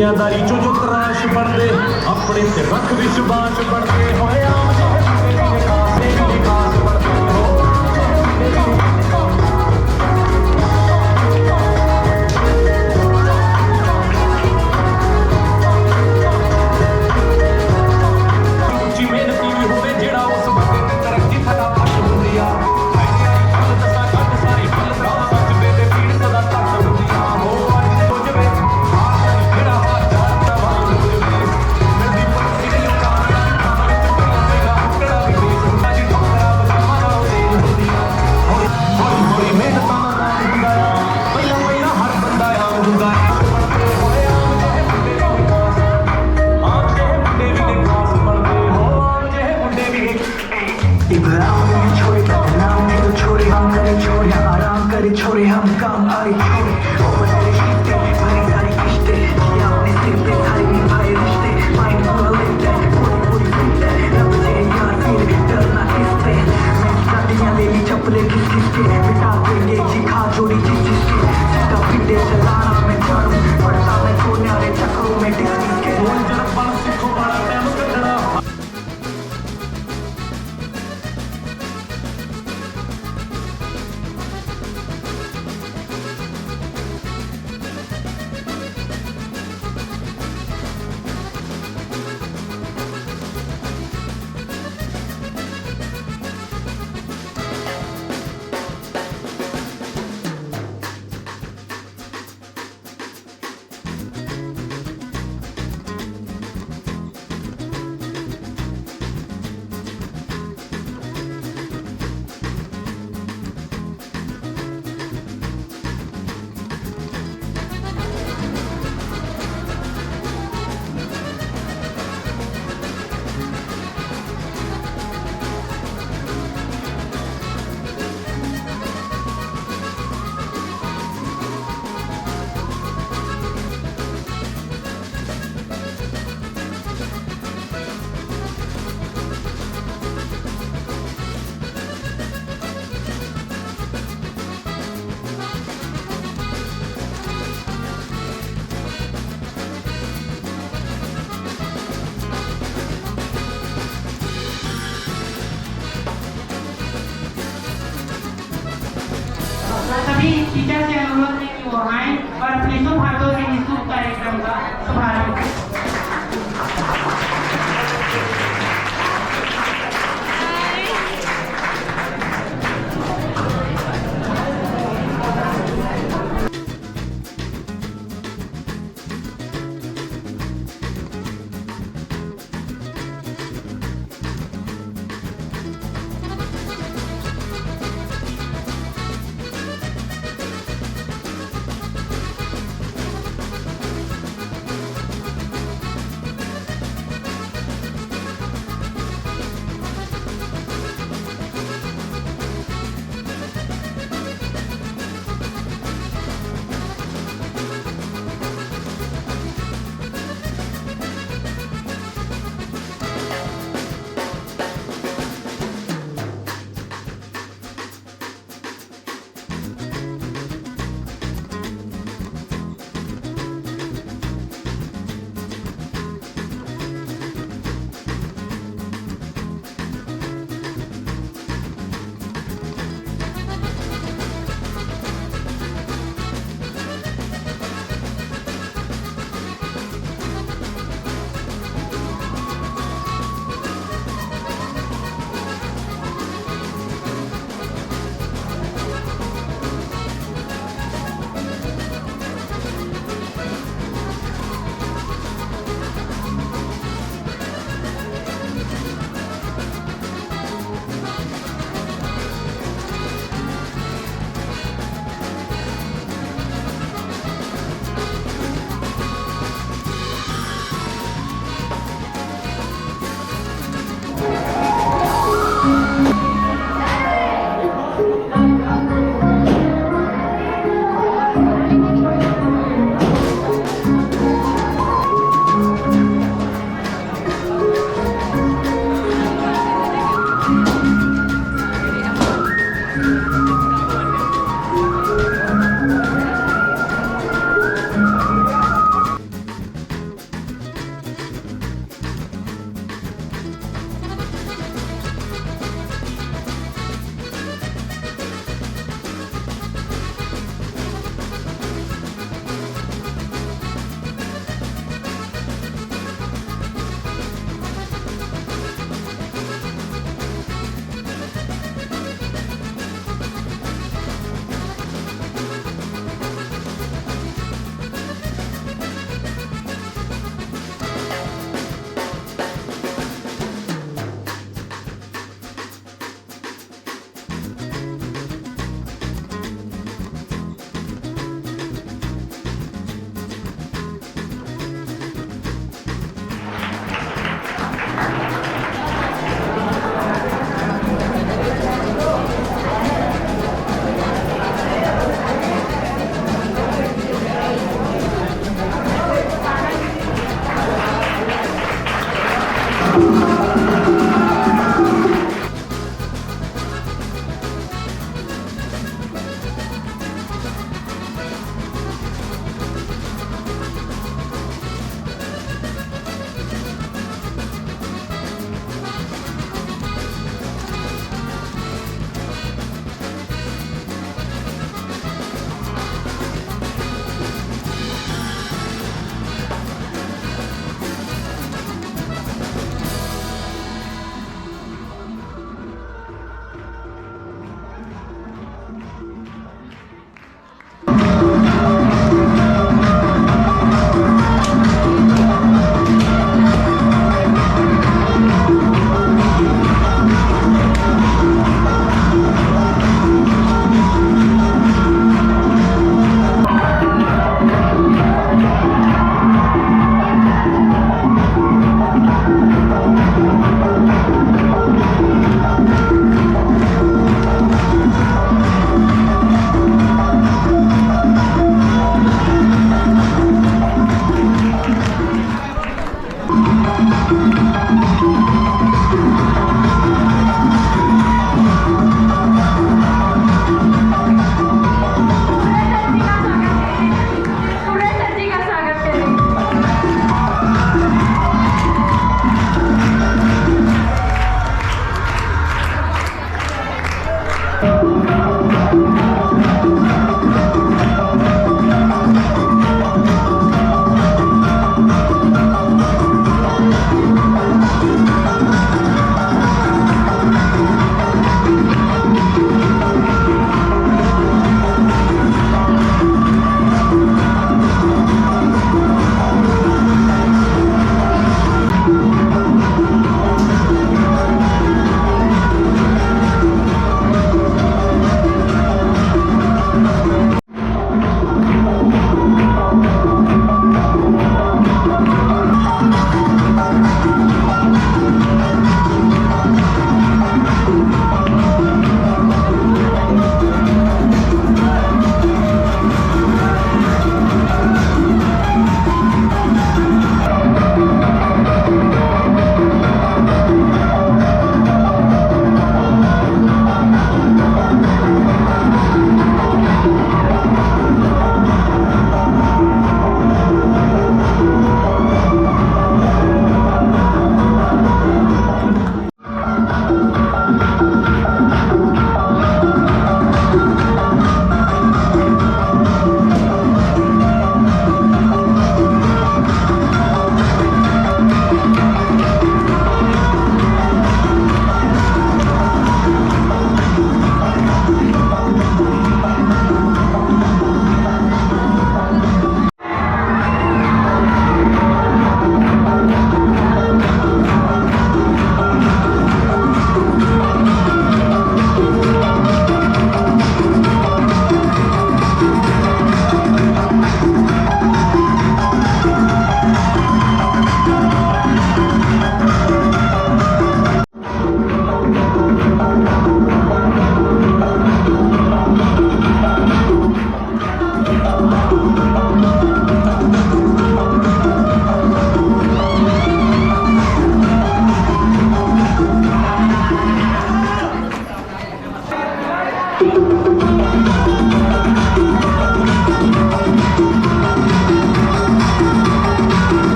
दुनियादारी चो जो त्राश बढ़ते अपने से रख विश्वास बढ़ते होया छोड़े हम काम आए छोड़े मेरे किस्ते भरी सारी किस्ते किया अपने सिर पे सारे निभाए रिश्ते माइंड पूरा लेते पूरी फिट रब से यार फिर डरना किससे मैं शादियां ले ली चप्पलें किस किसके बिठा देंगे जी खा जोड़ी जिस जिसके सीधा फिटे चलाना मैं झाड़ू पड़ता मैं सोने वाले चक्रों में डिस्किस के जरा बन सीखो बड़ा टाइम कटना सभी टीचर से अनुरोध है कि वो आए और अपने शुभ हाथों से इस शुभ कार्यक्रम का शुभारंभ करें।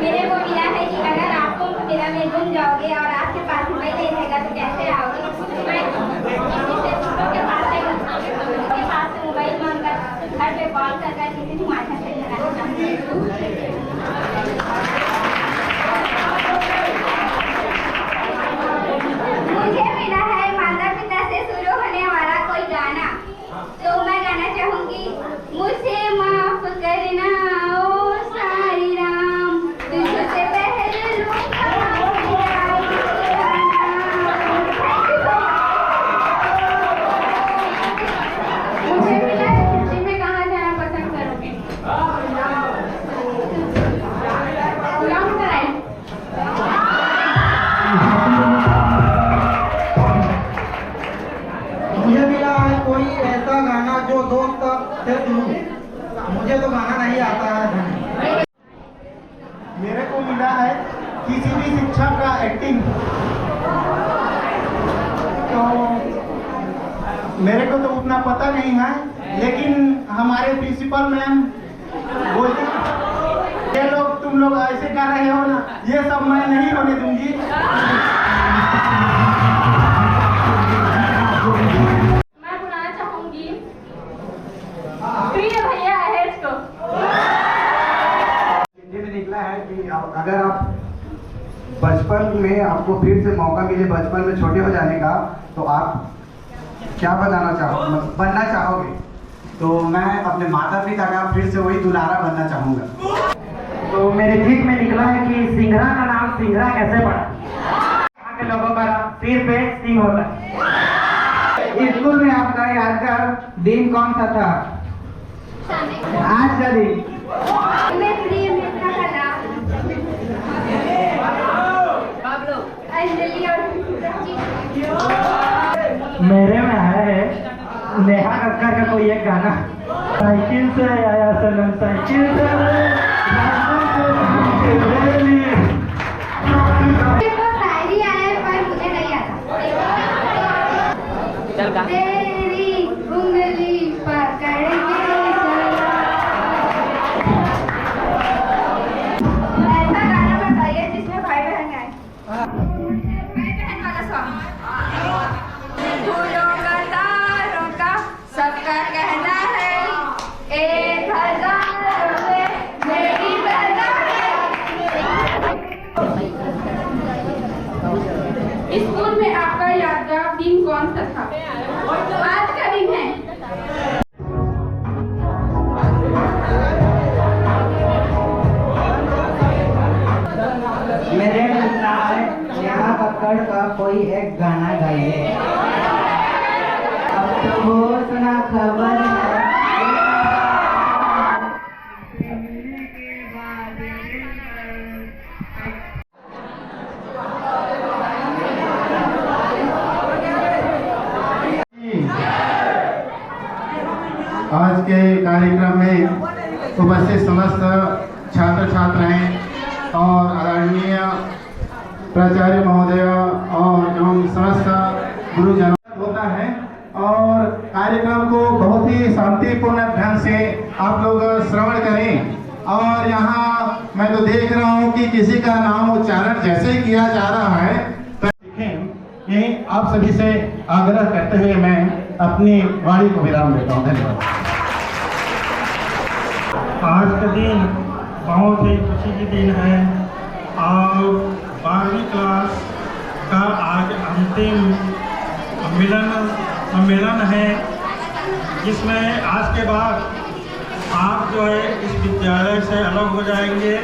मेरे को मिला है कि अगर आपको मेरा में घूम जाओगे और आपके पास मोबाइल नहीं रहेगा तो कैसे आओगे? मैं किसी से दूसरों के पास से मोबाइल मांगकर घर पे कॉल कर किसी से माथा से लगाना चाहती हूँ। मुझे मिला है माता पिता से शुरू होने वाला कोई गाना, तो मैं गाना चाहूंगी। मुझे माफ करना ओ साई राम, तुझसे पहले लूंगा मुझे मिला है छुट्टी में कहाँ जाना पसंद करोगे? Long drive. मुझे मिला है कोई ऐसा गाना जो दोस्त से सुनूं। मुझे तो गाना नहीं आता है। मेरे को मिला है किसी भी शिक्षक का एक्टिंग। तो मेरे को तो उतना पता नहीं है, लेकिन हमारे प्रिंसिपल मैम बोलती ये लोग तुम लोग ऐसे कर रहे हो ना, ये सब मैं नहीं होने दूंगी। मैं बुलाना चाहूंगी प्रिय भैया अहेज को। हिंदी में निकला है कि अगर आप बचपन में आपको फिर से मौका मिले बचपन में छोटे हो जाने का, तो आप क्या बनना चाहोगे? तो मैं अपने माता पिता का फिर से वही दुलारा बनना चाहूँगा। तो मेरे ठीक में निकला है कि सिंघरा का नाम सिंघरा कैसे पड़ा? यहाँ के लोगों का सिर पे सिंह होता है। स्कूल में आपका यादगार दिन कौन सा था? आज का दिन। मैं प्रिय मित्र का नाम अंजलि और मेरे में है नेहा कक्कर का कोई एक गाना। साइकिल से आया सनम साइकिल से शायरी आया पर मुझे नहीं आता। तेरी उंगली पकड़ के ऐसा गाना बताइए जिसमें भाई बहन गाए। भाई बहन वाला सॉन्ग। फूलों का तारों का सबका कहना है 1000 रुपए मेरी बता है। स्कूल में आपका यादगार दिन कौन सा था? आज का दिन है। मेरे नेहा कक्कड़ का कोई एक गाना गाइए। अब तो हो सुना खबर है। आज के कार्यक्रम में उपस्थित समस्त छात्र छात्राएं और आदरणीय प्राचार्य महोदय और एवं समस्त गुरुजनों होता है और कार्यक्रम को बहुत ही शांतिपूर्ण ढंग से आप लोग श्रवण करें। और यहाँ मैं तो देख रहा हूँ कि किसी का नाम उच्चारण जैसे ही किया जा रहा है तो यही आप सभी से आग्रह करते हुए मैं अपनी वाणी को विराम देता हूँ। धन्यवाद। आज का दिन बहुत ही खुशी की दिन है और 12वीं क्लास का आज अंतिम सम्मेलन है, जिसमें आज के बाद आप जो है इस विद्यालय से अलग हो जाएंगे।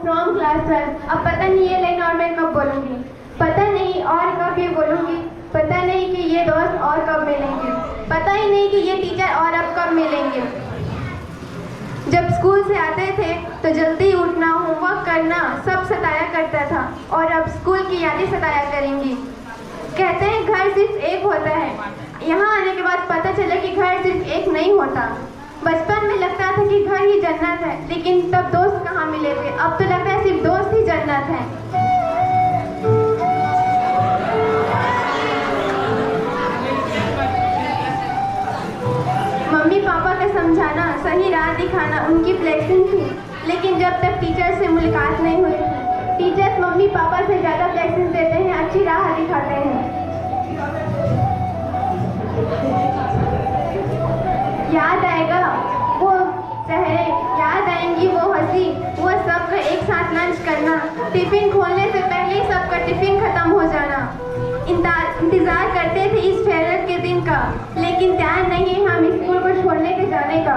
From class 12। अब पता नहीं ये लाइन और मैं कब बोलूँगी, पता नहीं और कब ये बोलूँगी, पता नहीं कि ये दोस्त और कब मिलेंगे, पता ही नहीं कि ये टीचर और अब कब मिलेंगे। जब स्कूल से आते थे तो जल्दी उठना, होमवर्क करना सब सताया करता था और अब स्कूल की यादें सताया करेंगी। कहते हैं घर सिर्फ एक होता है, यहाँ आने के बाद पता चला कि घर सिर्फ एक नहीं होता। बचपन में लगता था कि घर ही जन्नत है, लेकिन तब दोस्त कहाँ मिले थे, अब तो लगता है सिर्फ दोस्त ही जन्नत है। मम्मी पापा का समझाना, सही राह दिखाना उनकी ब्लेसिंग थी, लेकिन जब तक टीचर से मुलाकात नहीं हुई थी। टीचर्स मम्मी पापा से ज़्यादा ब्लेसिंग देते हैं, अच्छी राह दिखाते हैं। याद आएगा वो चेहरे, याद आएंगी वो हंसी, वो सबका एक साथ लंच करना, टिफिन खोलने से पहले सबका टिफिन खत्म हो जाना। इंतजार करते थे इस फेयरवेल के दिन का, लेकिन ध्यान नहीं है हम स्कूल को छोड़ने के जाने का,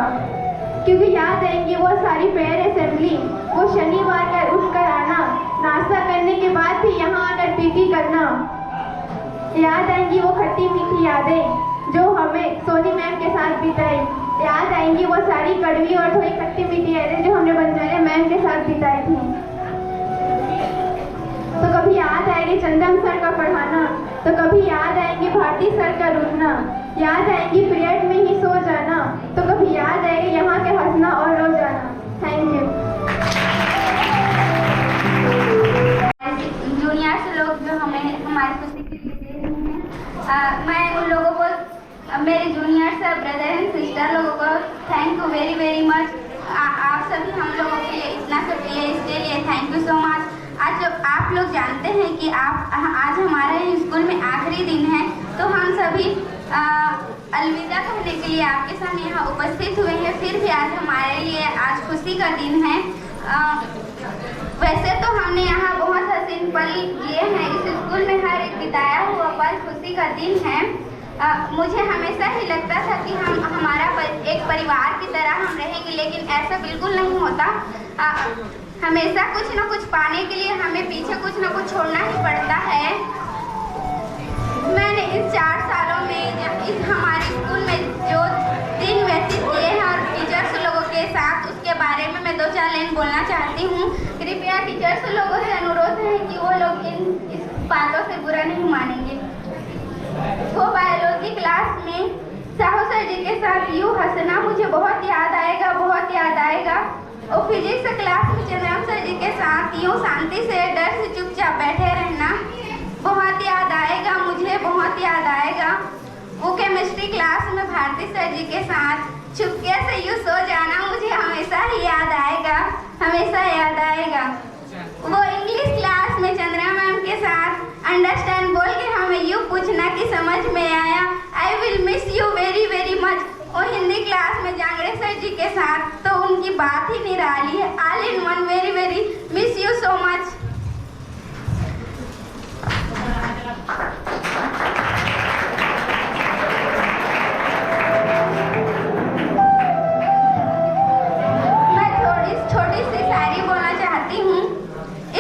क्योंकि याद आएंगी वो सारी प्रेयर असेंबली, वो शनिवार का उठकर आना, नाश्ता करने के बाद भी यहाँ आकर पीटी करना। याद आएंगी वो खट्टी मीठी यादें जो हमें सोनी मैम के साथ बिताई। याद आएंगी वो सारी कड़वी और थोड़ी खट्टी मीठी यादें जो हमने बंजारे मैम के साथ बिताई थी। तो कभी याद आएगी चंदन सर का पढ़ाना, तो कभी याद आएंगे भारती सर का रुकना, याद आएंगी पीरियड में ही सो जाना, तो कभी याद आएगी यहाँ के हंसना और रो जाना। Thank you. जूनियर्स लोग जो हमें हमारे खुशी के लिए दे रहे हैं, मैं उन लोगों को, मेरे जूनियर्स ब्रदर एंड सिस्टर लोगों को thank you very very much. आप सभी हम लोगों के लिए इतना सब किए, इसके लिए थैंक यू सो मच। आज आप लोग जानते हैं कि आज हमारे स्कूल में आखिरी दिन है, तो हम सभी अलविदा कहने के लिए आपके सामने यहाँ उपस्थित हुए हैं। फिर भी आज हमारे लिए आज खुशी का दिन है। वैसे तो हमने यहाँ बहुत हसीन पल किए हैं इस स्कूल में, हर एक बिताया हुआ पल खुशी का दिन है। मुझे हमेशा ही लगता था कि हमारा एक परिवार की तरह हम रहेंगे, लेकिन ऐसा बिल्कुल नहीं होता। हमेशा कुछ न कुछ पाने के लिए हमें पीछे कुछ न कुछ छोड़ना ही पड़ता है। मैंने इस 4 सालों में इस हमारे स्कूल में जो दिन व्यतीत किए हैं और टीचर्स लोगों के साथ, उसके बारे में मैं 2-4 लाइन बोलना चाहती हूँ। कृपया टीचर्स लोगों से अनुरोध है कि वो लोग इस बातों से बुरा नहीं मानेंगे। तो बायोलॉजी क्लास में साहू सर जी के साथ यूँ हंसना मुझे बहुत याद आएगा, बहुत याद आएगा। और फिजिक्स क्लास में चंद्रम सर जी के साथ यूँ शांति से डर से चुपचाप बैठे रहना बहुत याद आएगा, मुझे बहुत याद आएगा। वो केमिस्ट्री क्लास में भारती सर जी के साथ चुपके से यूँ सो जाना मुझे हमेशा ही याद आएगा, हमेशा याद आएगा। वो इंग्लिश क्लास में चंद्रा मैम के साथ अंडरस्टैंड बोल के हमें यूँ पूछना कि समझ में आया, I will miss you very very much. और हिंदी क्लास में जांगड़े सर जी के साथ तो उनकी बात ही निराली है, all in one, very very miss you so much. मैं छोटी सी शायरी बोलना चाहती हूँ।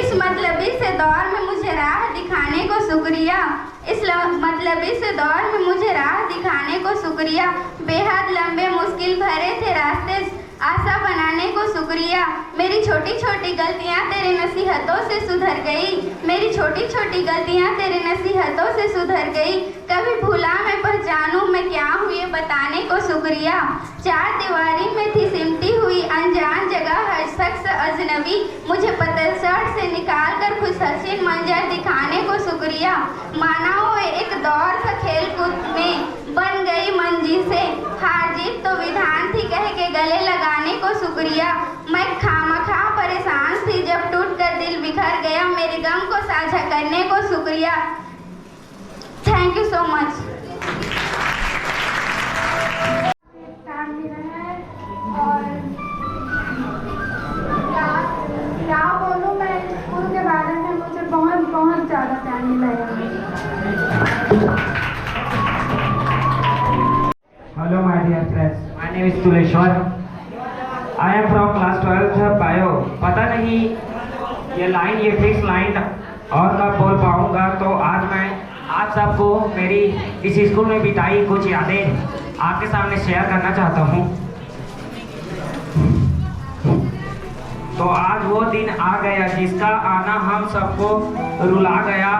इस मतलबी से दौर में मुझे राह दिखाने को शुक्रिया, इस मतलबी से दौर में मुझे राह दिखाने को शुक्रिया। बेहद लंबे मुश्किल भरे थे रास्ते आशा बनाने को शुक्रिया। मेरी छोटी छोटी गलतियाँ तेरी नसीहतों से सुधर गई, मेरी छोटी छोटी गलतियाँ तेरी नसीहतों से सुधर गई। कभी भूला मैं पहचानूं मैं क्या हूँ ये बताने को शुक्रिया। 4 दीवारी में थी सिमटी हुई अनजान जगह हर शख्स अजनबी, मुझे पतल शर्ट से निकाल कर खुश हसीन मंजर दिखाने को शुक्रिया। माना हो एक दौर था खेल कूद में बन गई मंजी से, हार जीत तो विधान थी कह के गले लगाने को शुक्रिया। मैं खामखा परेशान थी जब टूट कर दिल बिखर गया, मेरे गम को साझा करने को शुक्रिया। Thank you so much. Time मिला है और क्या बोलूँ मैं, स्कूल के बारे में मुझे बहुत बहुत ज़्यादा टाइम मिला है। Hello my dear friends, my name is Tuleshwar. I am from class 12th bio. पता नहीं ये फिक्स लाइन और कब बोल पाऊँगा, तो आज मैं आप सबको मेरी इस स्कूल में बिताई कुछ यादें आपके सामने शेयर करना चाहता हूँ। तो आज वो दिन आ गया जिसका आना हम सबको रुला गया।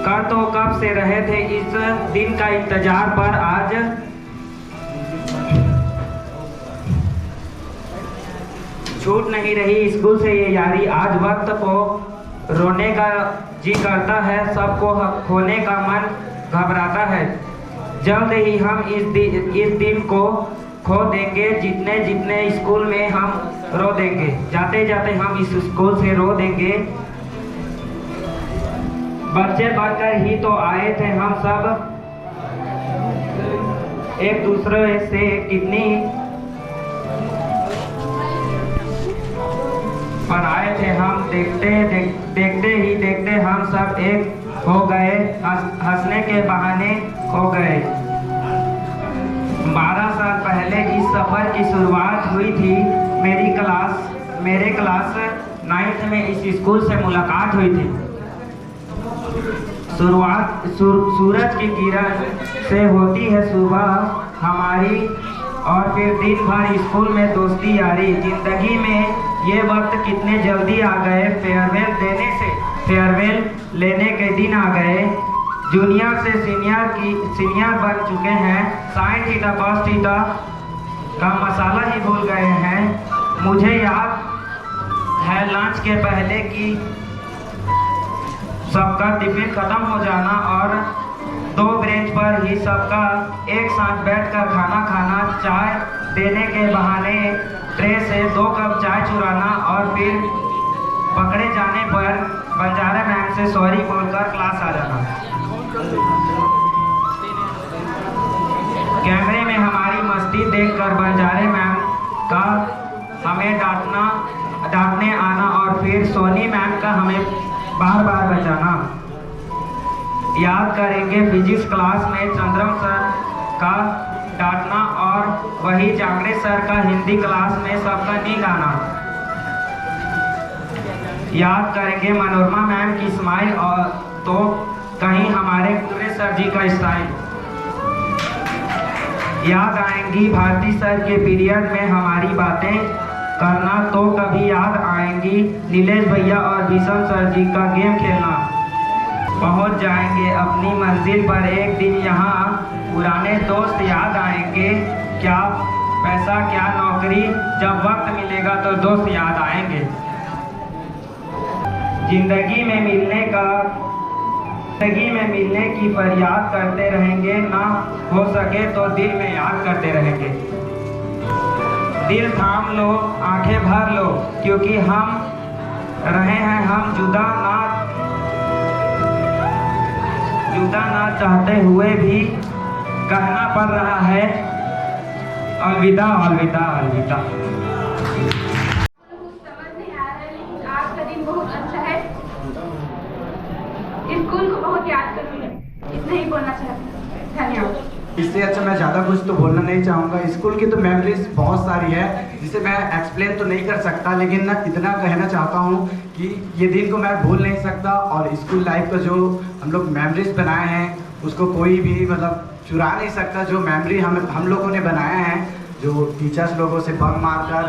कर तो कब से रहे थे इस दिन का इंतजार, पर आज छूट नहीं रही स्कूल से ये यारी। आज वक्त को रोने का जी करता है, सबको खोने का मन घबराता है। जल्द ही हम इस दिन को खो देंगे, जितने जितने स्कूल में हम रो देंगे, जाते जाते हम इस स्कूल से रो देंगे। बच्चे बनकर ही तो आए थे हम सब, एक दूसरे से कितनी पर आए थे हम। देखते हम सब एक हो गए, हंसने के बहाने खो गए। 12 साल पहले इस सफ़र की शुरुआत हुई थी। मेरे क्लास 9th में इस स्कूल से मुलाकात हुई थी। शुरुआत सूरज की किरण से होती है सुबह हमारी, और फिर दिन भर स्कूल में दोस्ती यारी। जिंदगी में ये वक्त कितने जल्दी आ गए, फेयरवेल लेने के दिन आ गए। जूनियर से सीनियर बन चुके हैं, साइन थीटा कॉस थीटा का मसाला ही भूल गए हैं। मुझे याद है लंच के पहले कि सबका टिफिन खत्म हो जाना और 2 बेंच पर ही सबका एक साथ बैठकर खाना खाना, चाय देने के बहाने ट्रे से 2 कप चाय चुराना, और फिर पकड़े जाने पर बंजारा मैम से सॉरी बोलकर क्लास आ जाना। कैमरे में हमारी मस्ती देखकर बंजारे मैम का हमें डांटने आना, और फिर सोनी मैम का हमें बार बार बचाना। याद करेंगे फिजिक्स क्लास में चंद्रम सर का डांटना, और वही जांगड़े सर का हिंदी क्लास में सबका नींद आना। याद करेंगे मनोरमा मैम की स्माइल और तो कहीं हमारे पूरे सर जी का स्टाइल। याद आएंगी भारती सर के पीरियड में हमारी बातें करना, तो कभी याद आएंगी नीलेश भैया और भीषम सर जी का गेम खेलना। पहुंच जाएंगे अपनी मंजिल पर एक दिन, यहाँ पुराने दोस्त याद आएंगे। क्या पैसा क्या नौकरी, जब वक्त मिलेगा तो दोस्त याद आएंगे। जिंदगी में मिलने की फरियाद करते रहेंगे, ना हो सके तो दिल में याद करते रहेंगे। दिल थाम लो, आंखें भर लो, क्योंकि हम रहे हैं हम जुदा ना चाहते हुए भी कहना पड़ रहा है अलविदा अलविदा अलविदा। समझ नहीं आ रहा है, लेकिन आज का दिन बहुत अच्छा है। स्कूल को बहुत याद करूँगी, इतना ही बोलना चाहती हूँ। धन्यवाद। इससे अच्छा मैं ज़्यादा कुछ तो बोलना नहीं चाहूँगा। स्कूल की तो मेमोरीज बहुत सारी है जिसे मैं एक्सप्लेन तो नहीं कर सकता, लेकिन ना इतना कहना चाहता हूँ कि ये दिन को मैं भूल नहीं सकता। और स्कूल लाइफ का जो हम लोग मेमोरीज बनाए हैं उसको कोई भी मतलब चुरा नहीं सकता। जो मेमोरी हम लोगों ने बनाया है, जो टीचर्स लोगों से बंक मारकर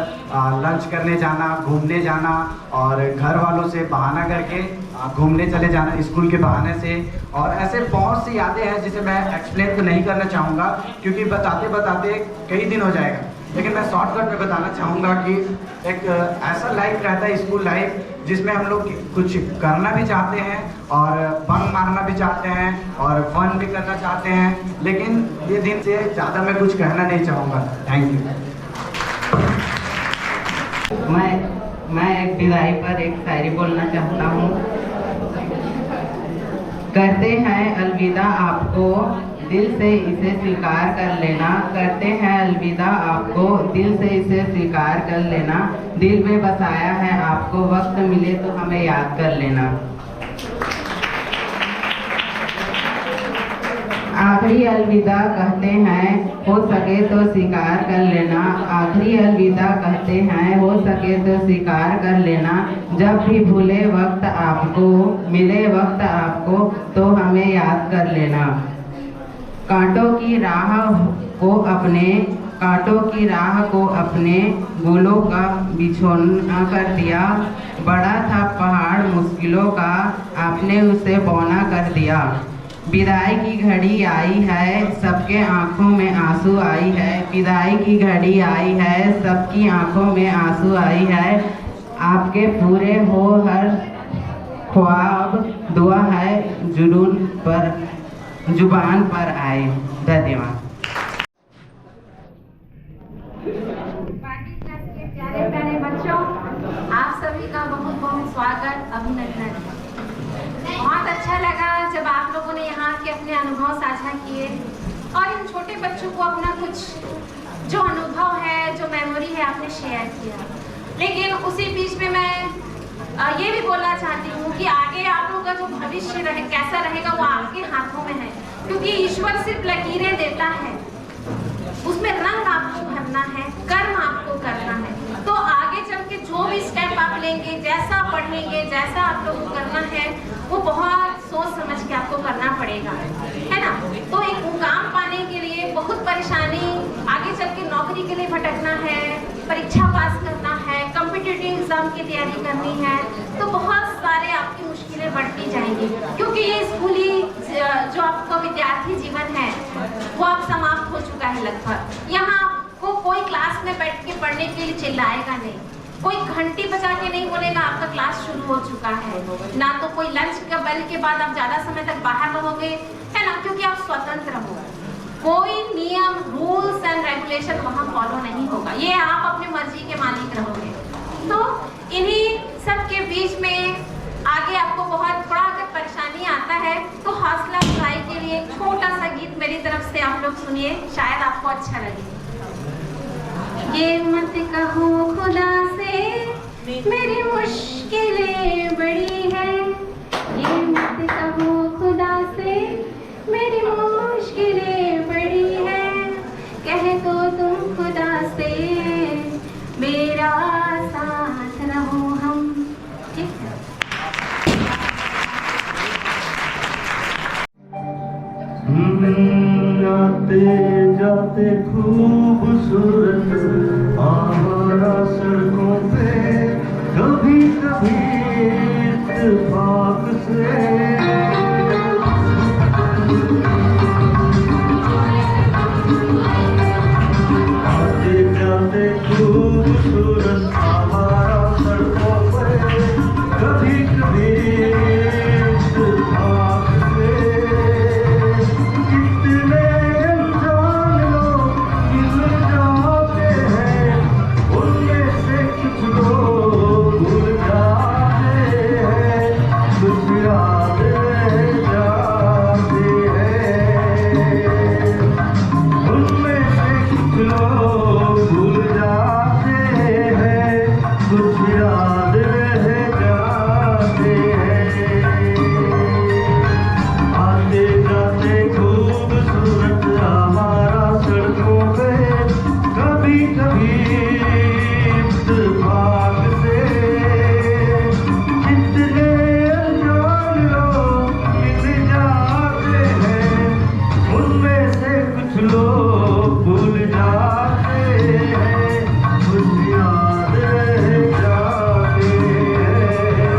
लंच करने जाना, घूमने जाना और घर वालों से बहाना करके घूमने चले जाना स्कूल के बहाने से, और ऐसे बहुत सी यादें हैं जिसे मैं एक्सप्लेन तो नहीं करना चाहूँगा क्योंकि बताते बताते कई दिन हो जाएगा। लेकिन मैं शॉर्टकट में बताना चाहूँगा कि एक ऐसा लाइफ रहता है स्कूल लाइफ जिसमें हम लोग कुछ करना भी चाहते हैं और बंक मारना भी चाहते हैं और फन भी करना चाहते हैं, लेकिन ये दिन से ज़्यादा मैं कुछ कहना नहीं चाहूँगा। Thank you. मैं एक विदाई पर एक शायरी बोलना चाहता हूँ। करते हैं अलविदा आपको, दिल से इसे स्वीकार कर लेना। करते हैं अलविदा आपको, दिल से इसे स्वीकार कर लेना। दिल में बसाया है आपको, वक्त मिले तो हमें याद कर लेना। आखिरी अलविदा कहते हैं, हो सके तो स्वीकार कर लेना। आखिरी अलविदा कहते हैं, हो सके तो स्वीकार कर लेना। जब भी भूले वक्त आपको, मिले वक्त आपको, तो हमें याद कर लेना। कांटों की राह को अपने गुलों का बिछोना कर दिया। बड़ा था पहाड़ मुश्किलों का, आपने उसे बौना कर दिया। विदाई की घड़ी आई है, सबके आंखों में आंसू आई है। विदाई की घड़ी आई है, सबकी आंखों में आंसू आई है। आपके पूरे हो हर ख्वाब, दुआ है जुबान पर आए। धन्यवाद। प्यारे प्यारे बच्चों, आप सभी का बहुत बहुत स्वागत, अभिनंदन। बहुत अच्छा लगा जब आप लोगों ने यहाँ के अपने अनुभव साझा किए और इन छोटे बच्चों को अपना कुछ जो अनुभव है, जो मेमोरी है, आपने शेयर किया। लेकिन उसी बीच में मैं ये भी बोलना चाहती हूँ कि आगे आप लोगों का जो भविष्य कैसा रहेगा वो आपके हाथों में है, क्योंकि ईश्वर सिर्फ लकीरें देता है, उसमें रंग आपको भरना है, कर्म आपको करना है। तो आगे चल के जो भी स्टेप आप लेंगे, जैसा पढ़ेंगे, जैसा आप लोगों को करना है, वो बहुत सोच समझ के आपको करना पड़ेगा, है ना। तो एक मुकाम पाने के लिए बहुत परेशानी, आगे चल के नौकरी के लिए भटकना है, परीक्षा पास करना है, कॉम्पिटिटिव एग्जाम की तैयारी करनी है, तो बहुत सारे आपकी मुश्किलें बढ़ती जाएंगी, क्योंकि ये स्कूली जो आपका विद्यार्थी जीवन है वो अब समाप्त हो चुका है लगभग। यहाँ आपको कोई क्लास में बैठ के पढ़ने के लिए चिल्लाएगा नहीं, कोई घंटी बजा के नहीं बोलेगा आपका क्लास शुरू हो चुका है, ना तो कोई लंच का बेल के बाद आप ज़्यादा समय तक बाहर रहोगे, है ना, क्योंकि आप स्वतंत्र हो। कोई नियम, रूल्स एंड रेगुलेशन वहाँ फॉलो नहीं होगा, ये आप अपनी मर्जी के मालिक रहोगे। तो इन्हीं सब के बीच में आगे आपको बहुत बड़ा अगर परेशानी आता है तो हौसला अफजाई के लिए एक छोटा सा गीत मेरी तरफ से आप लोग सुनिए, शायद आपको अच्छा लगे। ये मत कहो खुदा से मेरी मुश्किलें बड़ी है, ये मत कहो खुदा से मेरी मुश्किलें बड़ी है, कह दो तुम खुदा से मेरा साथ रहो हम। ठीक है। आते जाते खूबसूरत आवारा सड़कों पे कभी कभी इत्तेफाक से आते जाते खूबसूरत आवारा सड़कों पे कभी कभी इत्तेफाक से कितने अनजान लोग मिल जाते हैं उनमें से कुछ लोग भूल जाते हैं कुछ याद रह जाते हैं उनमें से कुछ लोग भूल जाते हैं कुछ याद रह जाते हैं आते जाते खूबसूरत हमारा सड़कों पे कभी कभी इत्तेफाक से कितने अनजान लोग मिल जाते हैं उनमें से कुछ लोग भूल जाते हैं कुछ याद रह जाते हैं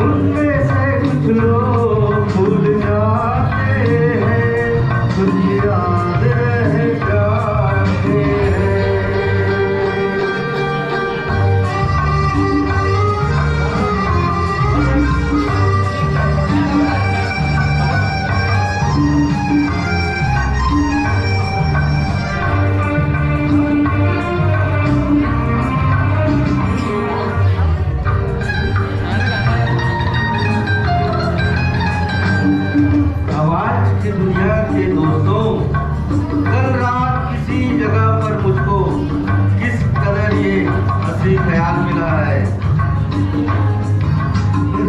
उनमें से कुछ लोग भूल जाते हैं कुछ याद रह जाते हैं आवाज की दुनिया के दोस्तों कल रात किसी जगह पर मुझको किस कदर ये हंसी ख्याल मिला है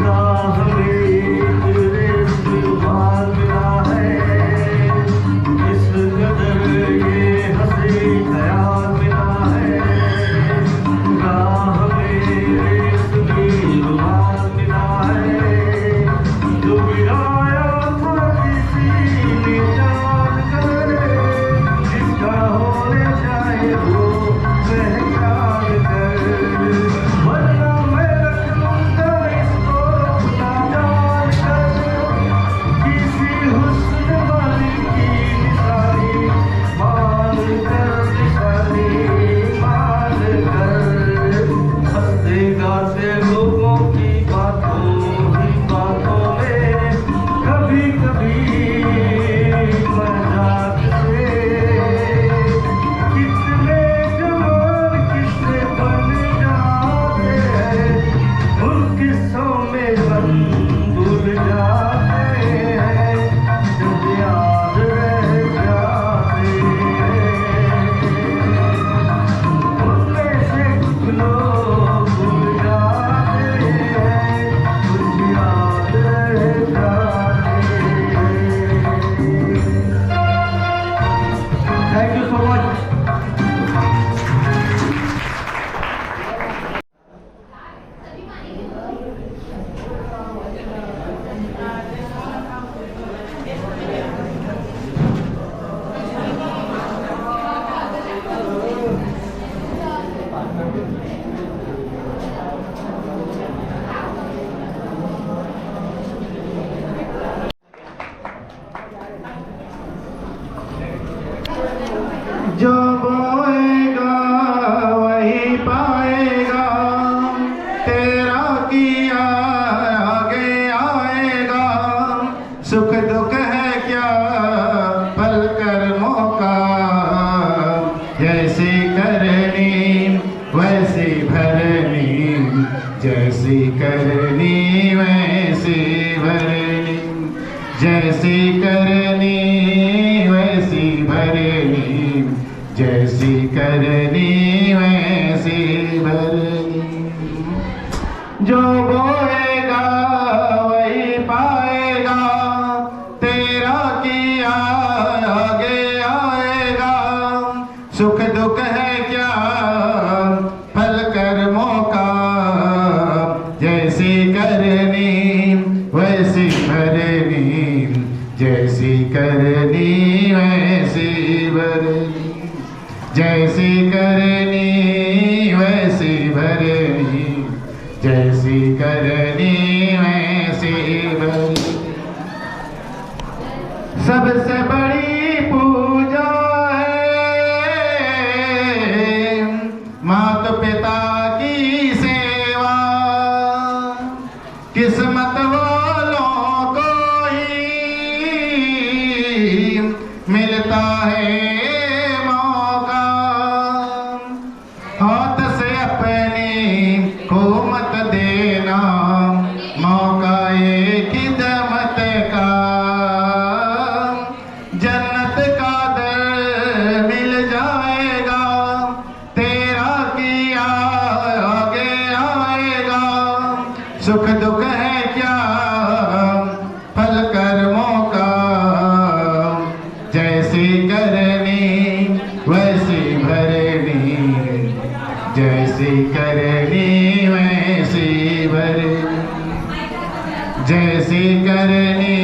राह में एक रेशमी बाल मिला है किस कदर ये हंसी ख्याल मिला है राह में रेशमी बाल मिला है जो गिराया था किसी ने जान कर जिसका होने चाहे वो पहचान कर वरना मैं रख लूंगा इसको ना जान कर किसी हुस्न वाली की निशानी मान कर निशानी मान कर हंसते गाते लोगों की बातों ही बातों में कभी कभी मजाक से कितने जवान किस्से बन जाते हैं उन किस्सों में हम भूल जाते हैं जब याद रह जाते हैं उनमें से कुछ लोग भूल जाते हैं कुछ याद रह जाते हैं थैंक यू सो मच जो बोएगा वही पाएगा तेरा किया आगे आएगा सुख दुख है क्या पल कर मौका जैसी करनी वैसी भरनी जैसी करनी वैसी भरनी जैसी करनी वैसी भरनी जैसी करनी वैसी भरनी जो बोएगा वही पाएगा तेरा किया आगे आएगा सुख दुख है क्या फल कर मौका जैसी करनी वैसी भरनी जैसी करनी वैसी भरनी, जैसी करनी वैसी भरनी, जैसी करनी वैसी भरनी। सबसे बड़ी पूजा है माता पिता की सेवा, किस्मत वालों को ही मिलता है मौका। हाथ से अपनी को मत देना, मौका एक खिदमत का, जन्नत का दर मिल जाएगा, तेरा किया आगे आएगा। सुख दुख है क्या फल कर्मों का, जैसी करनी वैसी भरनी, जैसी करनी वैसी भरनी, जैसी करनी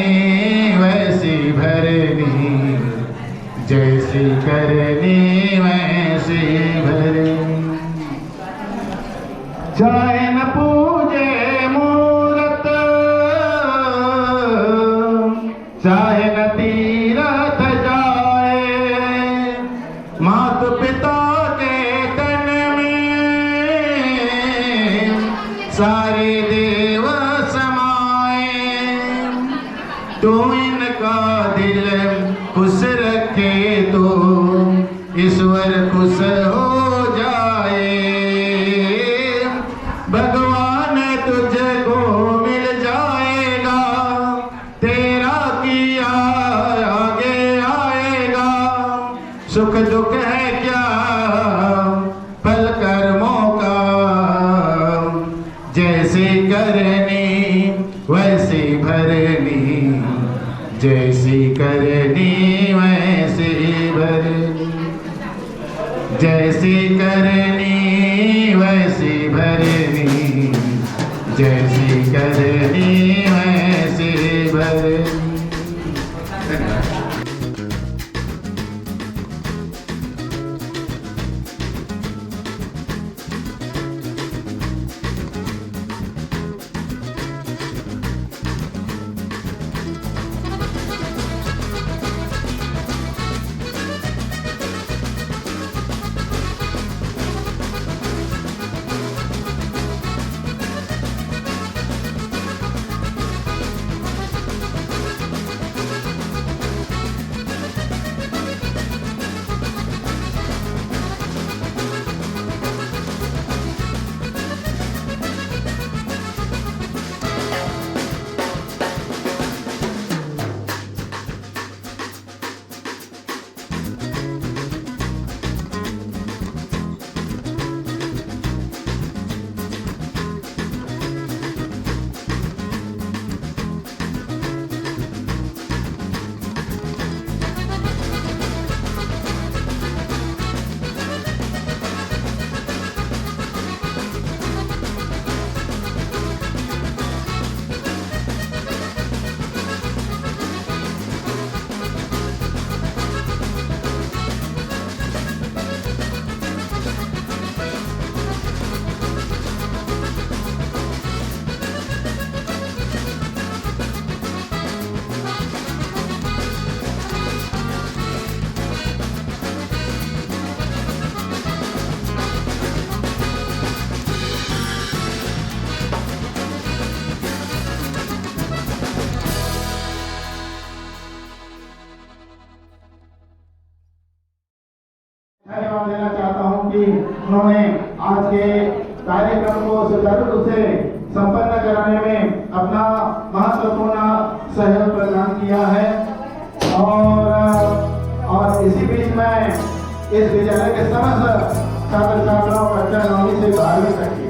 वैसी भरनी, जैसी करनी वैसी भरनी। चाहे न पूजे मूरत, चाहे न तीरथ जाए, माता पिता के तन में सारे देव समाए। तो इनका दिल खुश रखे तो ईश्वर खुश हो जाए। भगवान तुझको मिल जाएगा, तेरा किया आगे आएगा। सुख दुख है क्या फल कर्मों का, जैसी करनी वैसी भरनी, जैसी करनी वैसी भरनी, जैसी करनी वैसी भरनी, जैसी करनी वैसी भरनी। धन्यवाद देना चाहता हूं कि उन्होंने आज के कार्यक्रम को सुचारू रूप से संपन्न कराने में अपना महत्वपूर्ण सहयोग प्रदान किया है। और इसी बीच में इस विद्यालय के समस्त छात्र छात्राओं का 9वीं से 12वीं तक